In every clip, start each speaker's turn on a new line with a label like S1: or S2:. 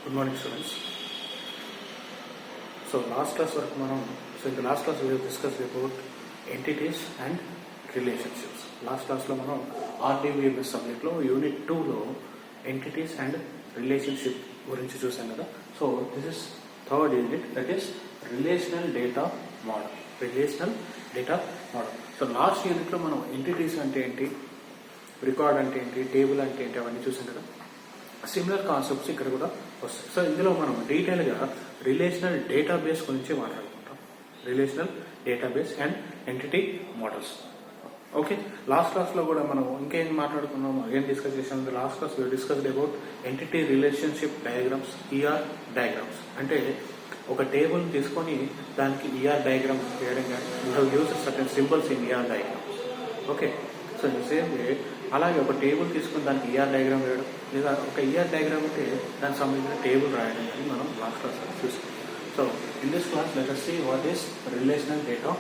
S1: Good morning, students. So last class in the last class we have discussed about entities and relationships. Last class lo manam RDBMS subject lo unit 2 lo entities and relationship gurinchi chusam kada. So this is third unit, that is relational data model. Relational data model. So last unit lo manam entities ante enti, record ante enti, table ante enti avanni chusam kada. Similar concepts ఇక్కడ కూడా వస్తాయి. So ఇందులో మనం డీటెయిల్గా relational database గురించి మాట్లాడుకుంటాం. Relational database and entity models. Okay, last క్లాస్లో కూడా మనం ఇంకేం మాట్లాడుకున్నాం, అగైన్ డిస్కస్ చేసాం. Last class discussed about entity relationship diagrams, ER diagrams. అంటే ఒక టేబుల్ తీసుకొని దానికి ఈఆర్ డయాగ్రామ్ చేయడం కానీ you have use certain symbols in ER diagrams. Okay, so in same way అలాగే ఒక టేబుల్ తీసుకుని దానికి ఈఆర్ డయాగ్రామ్ వేయడం, లేదా ఒక ఈఆర్ డయాగ్రామ్ అంటే దానికి సంబంధించిన టేబుల్ రాయడం అని మనం లాస్ట్ క్లాస్ చూస్తాం. So in this class let us see what is relational data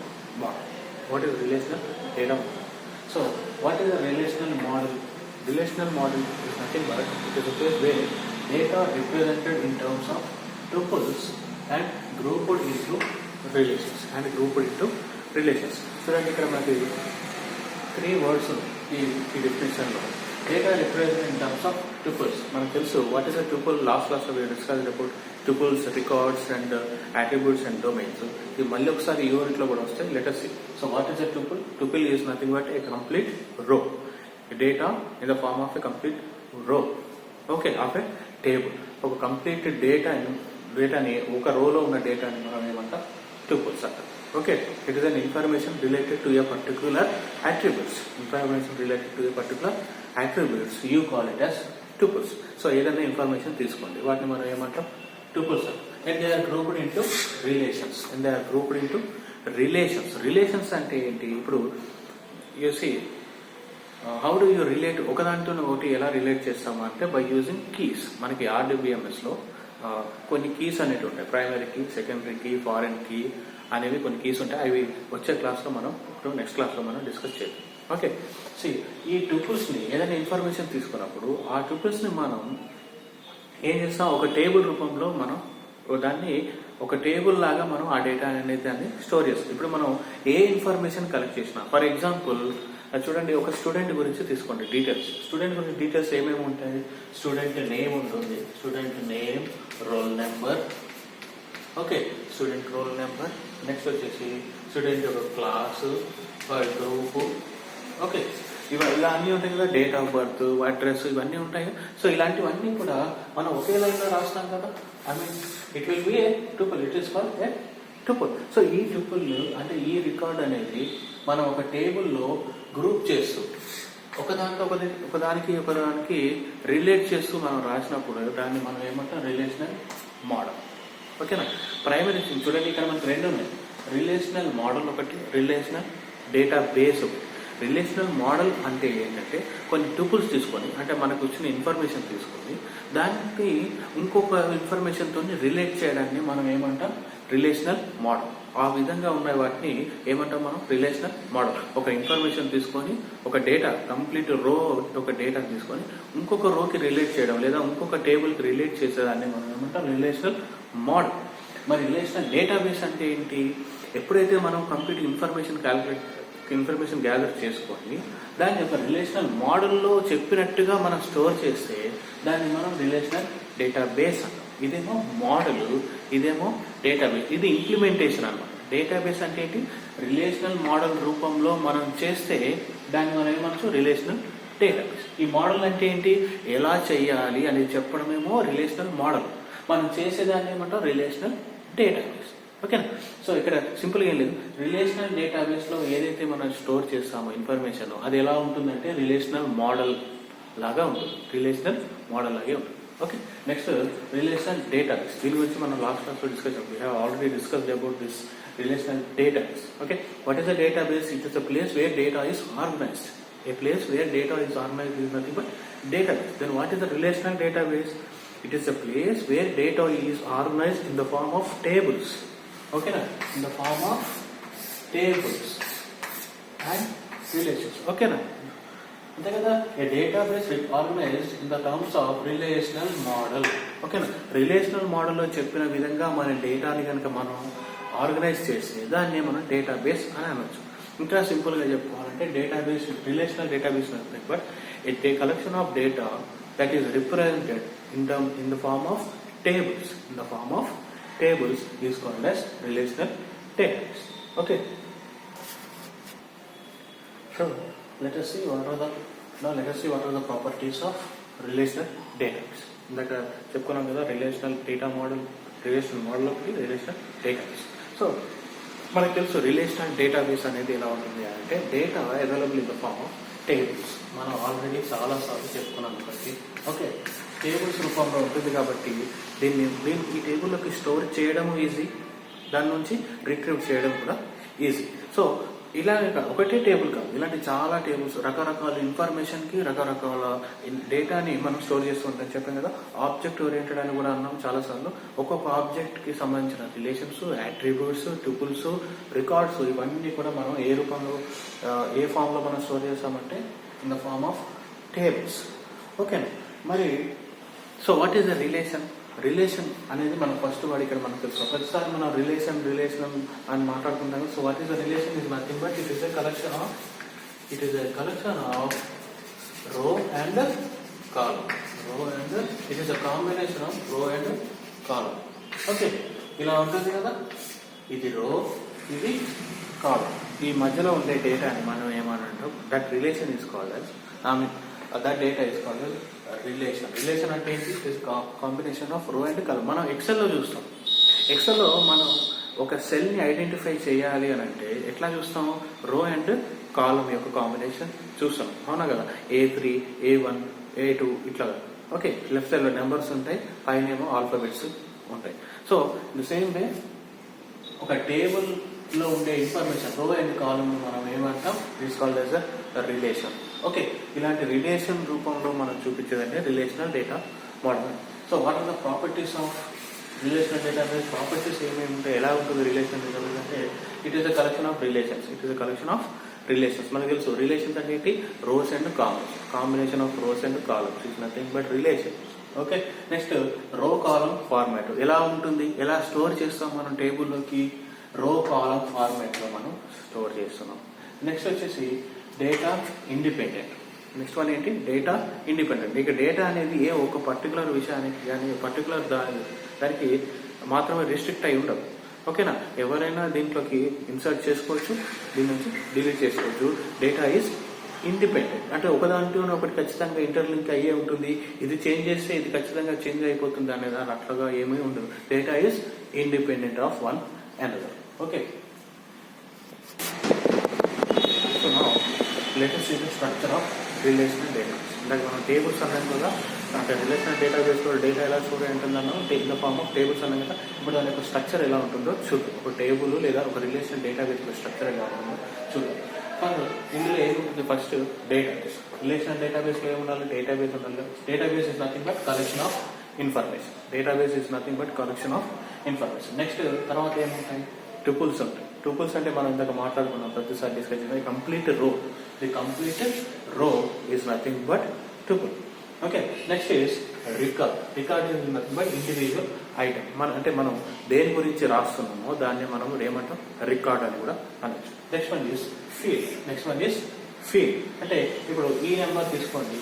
S1: model. What is relational data model? So what is a relational model? Relational model is nothing but it is a place where data represented in terms of tuples and grouped into relations. చూడండి, ఇక్కడ మనకి 3 words ఈ definition లో data represent in terms of tuples. మనకు తెలుసు what is a tuple. Last class లో discuss about tuples, records and attributes and domains. ఇది మళ్ళీ ఒకసారి ఈ యూనిట్ లో కూడా వస్తాయి. Let us see. So what is a tuple? Tuple is nothing but a complete row. Data in the form of a complete row. Okay, of a table. ఒక complete డేటాని ఒక రోలో ఉన్న డేటాని మనం ఏమంటాం? ట్యూపుల్స్ అంటాం. Okay, it is an information related to a particular attributes. Information related to a particular attributes, you call it as tuples. So ఏదైనా ఇన్ఫర్మేషన్ తీసుకోండి, వాటిని మనం ఏమంటాం? tuples. And they are grouped into relations. Relations అంటే ఏంటి? ఇప్పుడు you see, how do you relate? ఒకదానితో ఒకటి ఎలా రిలేట్ చేస్తాము అంటే బై యూజింగ్ కీస్. మనకి RDBMS లో కొన్ని కీస్ అనేవి ఉంటాయి. Primary key, secondary key, foreign key అనేవి కొన్ని కీస్ ఉంటాయి. అవి వచ్చే క్లాస్లో మనం నెక్స్ట్ క్లాస్లో మనం డిస్కస్ చేద్దాం. ఓకే, సి ఈ ట్యూపుల్స్ని ఏదైనా ఇన్ఫర్మేషన్ తీసుకున్నప్పుడు ఆ ట్యూపుల్స్ని మనం ఏం చేస్తాం? ఒక టేబుల్ రూపంలో మనం దాన్ని ఒక టేబుల్ లాగా మనం ఆ డేటా అనేది దాన్ని స్టోర్ చేస్తాం. ఇప్పుడు మనం ఏ ఇన్ఫర్మేషన్ కలెక్ట్ చేసినా, ఫర్ ఎగ్జాంపుల్ చూడండి, ఒక స్టూడెంట్ గురించి తీసుకోండి డీటెయిల్స్. స్టూడెంట్ గురించి డీటెయిల్స్ ఏమేమి ఉంటాయి? స్టూడెంట్ నేమ్ ఉంటుంది, student name, roll number. Okay, student roll number. Next వచ్చేసి స్టూడెంట్ యొక్క క్లాసు, గ్రూపు. ఓకే, ఇలా అన్నీ ఉంటాయి కదా. డేట్ ఆఫ్ బర్త్, అడ్రస్, ఇవన్నీ ఉంటాయి. సో ఇలాంటివన్నీ కూడా మనం ఒకే లైన్లో రాస్తాం కదా. I mean it will be A ట్యూపుల్. It is called a ట్యూపుల్. So ఈ ట్యూపుల్ అంటే ఈ రికార్డ్ అనేది మనం ఒక టేబుల్లో గ్రూప్ చేస్తూ ఒకదానికి రిలేట్ చేస్తూ మనం రాసినప్పుడు దాన్ని మనం ఏమంటాం? Relational model. ఓకేనా? ప్రైమరీ చూడండి, ఇక్కడ మనకి 2 ఉన్నాయి. రిలేషనల్ మోడల్ ఒకటి, రిలేషనల్ డేటా బేస్ ఒకటి. రిలేషనల్ మోడల్ అంటే ఏంటంటే కొన్ని ట్యూపుల్స్ తీసుకొని, అంటే మనకు వచ్చిన ఇన్ఫర్మేషన్ తీసుకొని దానికి ఇంకొక ఇన్ఫర్మేషన్తో రిలేట్ చేయడాన్ని మనం ఏమంటాం? Relational model. ఆ విధంగా ఉన్న వాటిని ఏమంటాం మనం? Relational model. ఒక ఇన్ఫర్మేషన్ తీసుకొని ఒక డేటా, కంప్లీట్ రో ఒక డేటా తీసుకొని ఇంకొక రోకి రిలేట్ చేయడం, లేదా ఇంకొక టేబుల్కి రిలేట్ చేసేదాన్ని మనం ఏమంటాం? Relational model. మరి రిలేషనల్ డేటాబేస్ అంటే ఏంటి? ఎప్పుడైతే మనం కంప్లీట్ ఇన్ఫర్మేషన్ గ్యాదర్ చేసుకొని దాన్ని ఒక రిలేషనల్ మోడల్లో చెప్పినట్టుగా మనం స్టోర్ చేస్తే దాన్ని మనం రిలేషనల్ డేటాబేస్ అంటాం. ఇదేమో మోడల్, ఇదేమో డేటాబేస్. ఇది ఇంప్లిమెంటేషన్ అన్నమాట. డేటాబేస్ అంటే ఏంటి? రిలేషనల్ మోడల్ రూపంలో మనం చేస్తే దాన్ని మనం ఏమనొచ్చు? Relational database. ఈ మోడల్ అంటే ఏంటి? ఎలా చేయాలి అనేది చెప్పడమేమో రిలేషనల్ మోడల్. మనం చేసేదాన్ని ఏమంటాం? Relational database. ఓకేనా? సో ఇక్కడ సింపుల్గా ఏం లేదు. రిలేషనల్ డేటాబేస్లో ఏదైతే మనం స్టోర్ చేస్తామో ఇన్ఫర్మేషన్, అది ఎలా ఉంటుందంటే రిలేషనల్ మోడల్ లాగా ఉంటుంది. రిలేషనల్ మోడల్ లాగే ఉంటుంది. Okay, next relational database. దీని గురించి మనం లాస్ట్ క్లాస్లో డిస్కస్ చేద్దాం. We have already discussed about this relational database. Okay, what is the database? It is a place where data is organised. A place where data is organized is nothing but database. Then what is the relational database? It is a place where data is organized in the form of tables. Okay, na? In the form of tables and relations. Okay, na? అంతే కదా. A database organized in the terms of relational model. ఓకేనా, relational మోడల్లో చెప్పిన విధంగా మన డేటాని కనుక మనం ఆర్గనైజ్ చేస్తే దాన్ని మనం డేటాబేస్ అని అనొచ్చు. ఇంకా సింపుల్గా చెప్పుకోవాలంటే database, relational database nothing but A collection of data that is represented in the form of tables. In the form of tables is called as relational database. Okay. So let us see what are the properties of relational database. ఇందాక చెప్పుకున్నాం కదా relational data model, relational model of relational database. So మనకు తెలుసు relational database అనేది ఎలా ఉంటుంది అంటే data available in the form of tables. మనం ఆల్రెడీ చాలాసార్లు చెప్పుకున్నాం కాబట్టి ఓకే, టేబుల్స్ రూపంలో ఉంటుంది కాబట్టి దీన్ని ఈ టేబుల్లోకి స్టోర్ చేయడం ఈజీ, దాని నుంచి రిట్రీవ్ చేయడం కూడా ఈజీ. సో ఇలా ఒకటే టేబుల్ కాదు, ఇలాంటి చాలా టేబుల్స్ రకరకాల ఇన్ఫర్మేషన్కి రకరకాల డేటాని మనం స్టోర్ చేస్తూ ఉంటాం. చెప్పాం కదా ఆబ్జెక్ట్ ఓరియంటెడ్ అని కూడా అన్నాం చాలాసార్లు. ఒక్కొక్క ఆబ్జెక్ట్కి సంబంధించిన రిలేషన్స్, యాట్రిబ్యూట్స్, ట్యూపుల్స్, రికార్డ్స్ ఇవన్నీ కూడా మనం ఏ రూపంలో ఏ ఫామ్లో మనం స్టోర్ చేస్తామంటే in the form of tables. ఓకేనా, మరి so what is the relation అనేది మనం ఫస్ట్ వాడు ఇక్కడ మనకు తెలుసు. ప్రతిసారి మనం రిలేషన్ అని మాట్లాడుకుంటాం. So what is the relation is nothing but it is a collection of row and column. It is a combination of row and column. Okay, ఇలా ఉంటుంది కదా, ఇది రో, ఇది కాలమ్. ఈ మధ్యలో ఉండే డేటాని మనం ఏమనంటాం, that relation is called as that data is called as relation అంటే ఏంటి, it is combination of row and column. మనం ఎక్సెల్లో చూస్తాం. ఎక్సెల్లో మనం ఒక సెల్ని ఐడెంటిఫై చేయాలి అని అంటే ఎట్లా చూస్తాం, రో అండ్ కాలమ్ యొక్క కాంబినేషన్ చూస్తాం, అవునా కదా. A3, A1, A2 ఇట్లా. ఓకే, లెఫ్ట్ సైడ్లో నెంబర్స్ ఉంటాయి, పైన ఏమో ఆల్ఫాబెట్స్ ఉంటాయి. సో ది సేమ్ వే ఒక టేబుల్లో ఉండే ఇన్ఫర్మేషన్ రో అండ్ కాలమ్ మనం ఏమంటాం, it's called as a relation. Okay, ఇలాంటి రిలేషన్ రూపంలో మనం చూపించేదంటే relational data model. So what are the properties of relational database? Properties ఏమేమి ఉంటాయి, ఎలా ఉంటుంది రిలేషనల్ డేటాబేస్ అంటే it is a collection of relations. మనకు తెలుసు రిలేషన్స్ అంటే ఏంటి, rows and columns, combination of rows and columns is nothing but relation. Okay, next row column format ఎలా ఉంటుంది, ఎలా స్టోర్ చేస్తాం మనం టేబుల్లోకి, రో కాలమ్ ఫార్మాట్లో మనం స్టోర్ చేస్తున్నాం. నెక్స్ట్ వచ్చేసి డేటా ఇండిపెండెంట్. నెక్స్ట్ వన్ ఏంటి, డేటా ఇండిపెండెంట్. ఇక డేటా అనేది ఏ ఒక పర్టికులర్ విషయానికి కానీ పర్టికులర్ దానికి మాత్రమే రిస్ట్రిక్ట్ అయి ఉండదు. ఓకేనా, ఎవరైనా దీంట్లోకి ఇన్సర్ట్ చేసుకోవచ్చు, దీని నుంచి డిలీట్ చేసుకోవచ్చు. డేటా ఈజ్ ఇండిపెండెంట్ అంటే ఒకదాంట్లో ఒకటి ఖచ్చితంగా ఇంటర్లింక్ అయ్యే ఉంటుంది. ఇది చేంజ్ చేస్తే ఇది ఖచ్చితంగా చేంజ్ అయిపోతుంది అనే దాని అట్లుగా ఏమీ ఉండదు. Data is independent of one another. Okay, so now let us see the structure of relational database. ఇందాక మనం టేబుల్స్ అన్నాం కదా, అంటే రిలేషనల్ డేటాబేస్లో డేటా ఎలా స్టోర్ అయి ఉంటుందన్నా in the form of tables అన్నాం కదా. ఇప్పుడు దాని యొక్క స్ట్రక్చర్ ఎలా ఉంటుందో చూద్దాం. ఒక టేబుల్ లేదా ఒక రిలేషనల్ డేటాబేస్లో స్ట్రక్చర్ ఎలా ఉంటుందో చూద్దాం. ఇందులో ఏముంటుంది, ఫస్ట్ డేటాబేస్. రిలేషనల్ డేటాబేస్లో ఏముండాలి, డేటాబేస్ ఉండాలి. Database is nothing but collection of information. Next తర్వాత ఏముంటాయి, ట్యూపుల్స్ ఉంటాయి. ట్యూపుల్స్ అంటే మనం ఇందాక మాట్లాడుకున్నాం, ప్రతిసారి డిస్కస్ చేసిన కంప్లీట్ రో. ది కంప్లీట్ రో is nothing but ట్యూపుల్. Okay, next is record is nothing but individual item. మనం దేని గురించి రాస్తున్నామో దాన్ని మనం ఏమంటాం, రికార్డ్ అని కూడా అనొచ్చు. Next one is field. అంటే ఇప్పుడు ఈ నెంబర్ తీసుకోండి.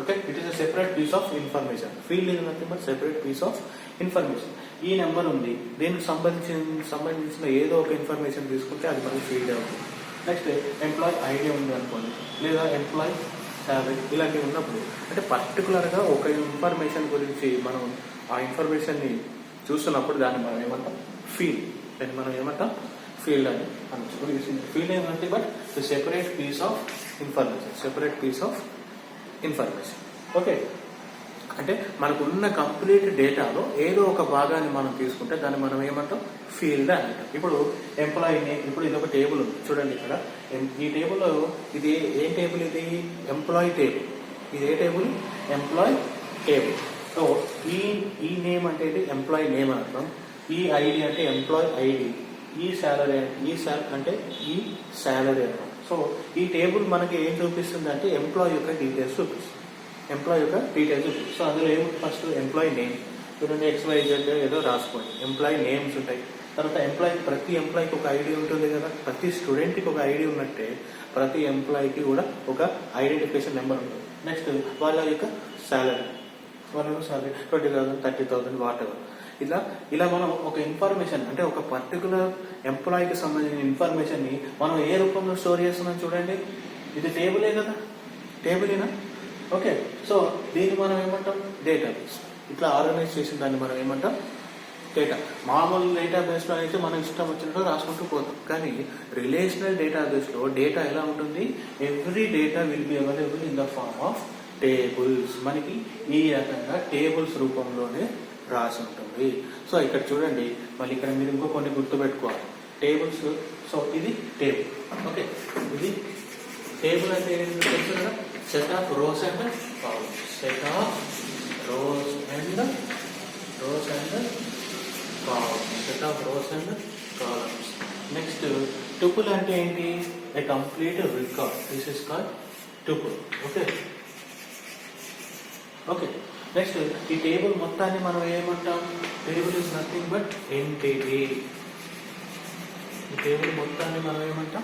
S1: Okay, it is a separate piece of information. Field is nothing but separate piece of information. ఈ నెంబర్ ఉంది, దీనికి సంబంధించిన ఏదో ఒక ఇన్ఫర్మేషన్ తీసుకుంటే అది మనకి ఫీల్డ్ అవుతుంది. నెక్స్ట్ ఎంప్లాయ్ ఐడి ఉంది అనుకోండి, లేదా ఎంప్లాయ్ శాలరీ ఇలాంటివి ఉన్నప్పుడు అంటే పర్టికులర్గా ఒక ఇన్ఫర్మేషన్ గురించి మనం ఆ ఇన్ఫర్మేషన్ని చూస్తున్నప్పుడు దాన్ని మనం ఏమంటాం, ఫీల్డ్ అని అనొచ్చు. ఫీల్డ్ ఏమంటే but separate piece of information. Okay, అంటే మనకున్న కంప్లీట్ డేటాలో ఏదో ఒక భాగాన్ని మనం తీసుకుంటే దాన్ని మనం ఏమంటాం, ఫీల్డ్ అని అంటాం. ఇప్పుడు ఎంప్లాయీ నేమ్, ఇప్పుడు ఇది ఒక టేబుల్ ఉంది చూడండి. ఇక్కడ ఈ టేబుల్లో ఇది ఏ టేబుల్, ఇది ఎంప్లాయీ టేబుల్. ఇది ఏ టేబుల్, ఎంప్లాయీ టేబుల్. సో ఈ నేమ్ అంటే ఎంప్లాయీ నేమ్ అని అర్థం. ఈ ఐడి అంటే ఎంప్లాయీ ఐడి. ఈ శాలరీ అంటే ఈ శాలరీ అర్థం. సో ఈ టేబుల్ మనకి ఏం చూపిస్తుంది అంటే ఎంప్లాయీ యొక్క డీటెయిల్స్ చూపిస్తుంది. ఎంప్లాయీ యొక్క డీటెయిల్స్ చూపిస్తుంది. సో అందులో ఏముంది, ఫస్ట్ ఎంప్లాయీ నేమ్, చూడండి XYZ ఏదో రాసుకోండి. ఎంప్లాయీ నేమ్స్ ఉంటాయి. తర్వాత ప్రతి ఎంప్లాయీకి ఒక ఐడి ఉంటుంది కదా, ప్రతి స్టూడెంట్కి ఒక ఐడి ఉన్నట్టే ప్రతి ఎంప్లాయీకి కూడా ఒక ఐడెంటిఫికేషన్ నెంబర్ ఉంటుంది. నెక్స్ట్ వాళ్ళ యొక్క శాలరీ, వాళ్ళ శాలరీ 20,000, 30,000 వాట్ ఎవర్. ఇలా మనం ఒక ఇన్ఫర్మేషన్ అంటే ఒక పర్టికులర్ ఎంప్లాయీకి సంబంధించిన ఇన్ఫర్మేషన్ని మనం ఏ రూపంలో స్టోర్ చేస్తున్నాం చూడండి. ఇది టేబులే కదా, టేబులేనా? ఓకే, సో దీన్ని మనం ఏమంటాం, డేటాబేస్. ఇట్లా ఆర్గనైజ్ చేసిన దాన్ని మనం ఏమంటాం, డేటా. మామూలు డేటాబేస్లో అయితే మనం ఇష్టం వచ్చినట్టు రాసుకుంటూ పోతాం. కానీ రిలేషనల్ డేటాబేస్లో డేటా ఎలా ఉంటుంది, every data will be available in the form of tables. మనకి ఈ రకంగా టేబుల్స్ రూపంలోనే రాసి ఉంటుంది. సో ఇక్కడ చూడండి, మళ్ళీ ఇక్కడ మీరు ఇంకో కొన్ని గుర్తుపెట్టుకోవాలి. టేబుల్స్, సో ఇది టేబుల్. ఓకే, ఇది టేబుల్ అంటే ఏంటి తెలుసు కదా, set of rows and columns. Set of rows and columns. Next tuple అంటే ఏంటి, ఏ complete record. This is called tuple. Okay, next ఈ టేబుల్ మొత్తాన్ని మనం ఏమంటాం, table is nothing but entity. ఈ టేబుల్ మొత్తాన్ని మనం ఏమంటాం,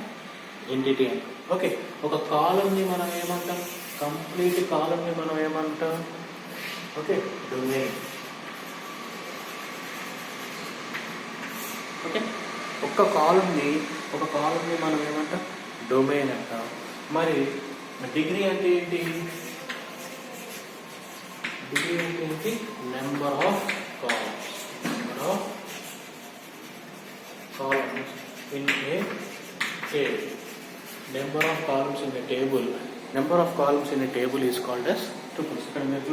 S1: ఎంటిటీ అంటాం. ఓకే, ఒక కాలంని మనం ఏమంటాం, కంప్లీట్ కాలంని మనం ఏమంటాం, ఓకే, డొమైన్. ఓకే, ఒక కాలంని మనం ఏమంటాం, డొమైన్ అంటాం. మరి డిగ్రీ అంటే ఏంటి, number of columns. In a table. Number of columns in a table is called as tuples. ఇక్కడ మీరు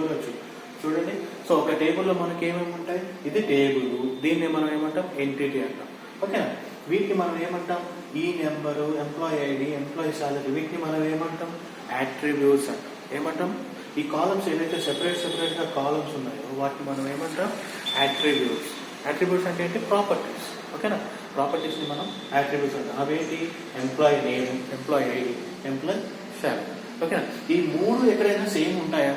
S1: చూడండి. సో ఒక టేబుల్లో మనకి ఏమేమి ఉంటాయి, ఇది టేబుల్, దీన్ని మనం ఏమంటాం, ఎంటిటీ అంటాం. ఓకేనా, వీటిని మనం ఏమంటాం, ఈ number, employee ID, employee salary, వీటిని మనం ఏమంటాం, యాట్రిబ్యూట్స్ అంటాం. ఏమంటాం, ఈ కాలమ్స్ ఏదైతే సెపరేట్గా కాలమ్స్ ఉన్నాయో వాటిని మనం ఏమంటాం, యాట్రిబ్యూట్స్. యాట్రిబ్యూట్స్ అంటే ఏంటి, ప్రాపర్టీస్. ఓకేనా, ప్రాపర్టీస్ని మనం యాట్రిబ్యూట్స్ అంటాం. అవేంటి, employee name, employee ID, employee salary. ఓకేనా, ఈ మూడు ఎక్కడైనా సేమ్ ఉంటాయా,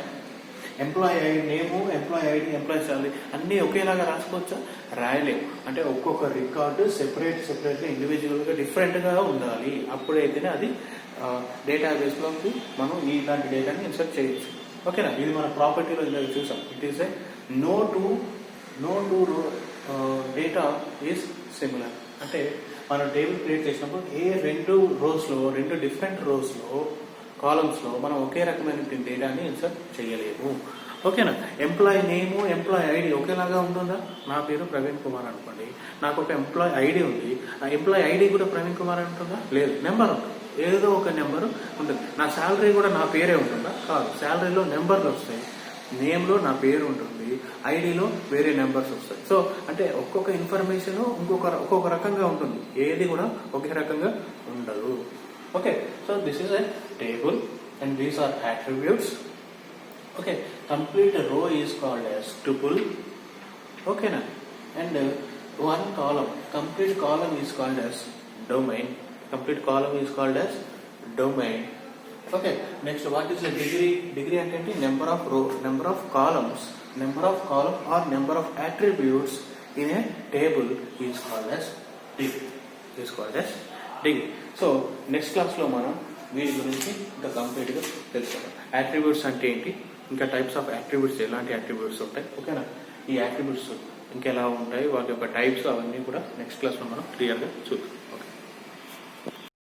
S1: ఎంప్లాయీ ఐడి నేము, ఎంప్లాయీ ఐడి, ఎంప్లాయీ సాలరీ అన్నీ ఒకేలాగా రాసుకోవచ్చా, రాయలేము. అంటే ఒక్కొక్క రికార్డు సెపరేట్గా ఇండివిజువల్గా డిఫరెంట్గా ఉండాలి. అప్పుడైతేనే అది డేటాబేస్లోకి మనం ఇలాంటి డేటాని ఇన్సర్ట్ చేయొచ్చు. ఓకేనా, ఇది మన ప్రాపర్టీలో ఇలా చూసాం. It is a no two data is similar. అంటే మనం టేబుల్ క్రియేట్ చేసినప్పుడు రెండు డిఫరెంట్ రోస్లో కాలమ్స్లో మనం ఒకే రకమైన డేటాని ఇన్సర్ట్ చేయలేము. ఓకేనా, ఎంప్లాయీ నేము, ఎంప్లాయీ ఐడి ఒకేలాగా ఉంటుందా, నా పేరు ప్రవీణ్ కుమార్ అనుకోండి, నాకు ఒక ఎంప్లాయీ ఐడి ఉంది, ఆ ఎంప్లాయీ ఐడి కూడా ప్రవీణ్ కుమార్ ఉంటుందా, లేదు, నెంబర్ ఉంటుంది, ఏదో ఒక నెంబరు ఉంటుంది. నా శాలరీ కూడా నా పేరే ఉంటుందా, కాదు, శాలరీలో నెంబర్లు వస్తాయి, నేమ్లో నా పేరు ఉంటుంది, ఐడిలో వేరే నెంబర్స్ వస్తాయి. సో అంటే ఒక్కొక్క ఇన్ఫర్మేషన్ ఒక్కొక్క రకంగా ఉంటుంది, ఏది కూడా ఒకే రకంగా ఉండదు. Okay, so this is a table and these are attributes. Okay, complete row is called as tuple. Okay, na? And one column, complete column is called as domain. Okay, next what is the degree? Degree అంటే number of row, number of columns or number of attributes in a table is called as degree. So next క్లాస్లో మనం వీటి గురించి ఇంకా కంప్లీట్గా తెలుసుకుందాం. Attributes అంటే ఏంటి, ఇంకా టైప్స్ ఆఫ్ యాట్రిబ్యూట్స్, ఎలాంటి యాట్రిబ్యూట్స్ ఉంటాయి, ఓకేనా, ఈ యాట్రిబ్యూట్స్ ఇంకెలా ఉంటాయి, వాటి యొక్క టైప్స్, అవన్నీ కూడా నెక్స్ట్ క్లాస్లో మనం క్లియర్గా చూద్దాం.